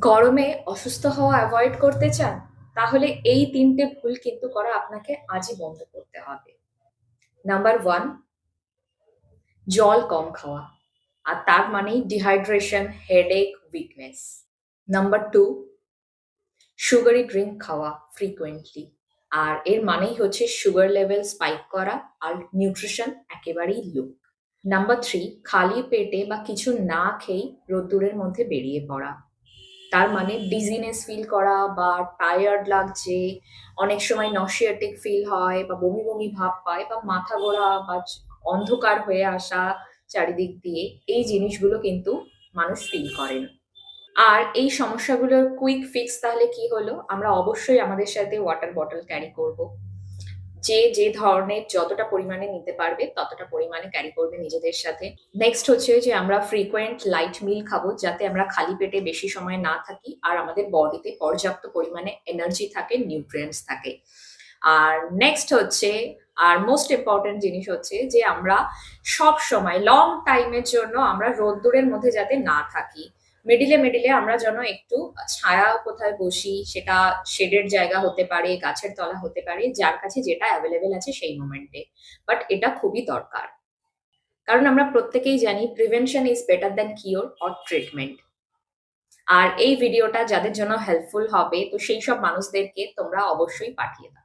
গরমে অসুস্থ হওয়া অ্যাভয়েড করতে চান? তাহলে এই ৩ টে ভুল কিন্তু করা আপনাকে আজই বন্ধ করতে হবে। নাম্বার 1, জল কম খাওয়া। আর তার মানেই dehydration, headache, weakness. Number 2, sugary drink খাওয়া ফ্রিকোয়েন্টলি। আর এর মানেই হচ্ছে সুগার লেভেল স্পাইক করা আর নিউট্রিশন একেবারেই লো। নাম্বার 3, খালি পেটে বা কিছু না খেয়েই রোদ্দুরের মধ্যে বেরিয়ে পড়া। তার মানে ডিজিনেস ফিল করা বা টায়ার্ড লাগছে, অনেক সময় নসিয়াটিক ফিল হয় বা বমি বমি ভাব পায় বা মাথা ঘোরা বা অন্ধকার হয়ে আসা চারিদিক দিয়ে, এই জিনিসগুলো কিন্তু মানুষ ফিল করেন। আর এই সমস্যাগুলোর কুইক ফিক্স তাহলে কি হলো? আমরা অবশ্যই আমাদের সাথে ওয়াটার বটল ক্যারি করব। যে ধরনের যতটা পরিমাণে নিতে পারবে ততটা পরিমাণে ক্যারি করবে নিজেদের সাথে। নেক্সট হচ্ছে যে আমরা ফ্রিকোয়েন্ট লাইট মিল খাবো, যাতে আমরা খালি পেটে বেশি সময় না থাকি আর আমাদের বডিতে পর্যাপ্ত পরিমাণে এনার্জি থাকে, নিউট্রিয়েন্টস থাকে। আর নেক্সট হচ্ছে, আর মোস্ট ইম্পর্টেন্ট জিনিস হচ্ছে যে আমরা সব সময় লং টাইমের জন্য আমরা রোদ্দুরের মধ্যে যাতে না থাকি। মিডিলে মিডিলে আমরা যেন একটু ছায়া কোথায় বসি, সেটা শেডের জায়গা হতে পারে, গাছের তলা হতে পারে, যার কাছে যেটা অ্যাভেলেবেল আছে সেই মোমেন্টে। বাট এটা খুবই দরকার। কারণ আমরা প্রত্যেকেই জানি prevention is better than cure or treatment. আর এই ভিডিওটা যাদের জন্য হেল্পফুল হবে, তো সেই সব মানুষদেরকে তোমরা অবশ্যই পাঠিয়ে দাও।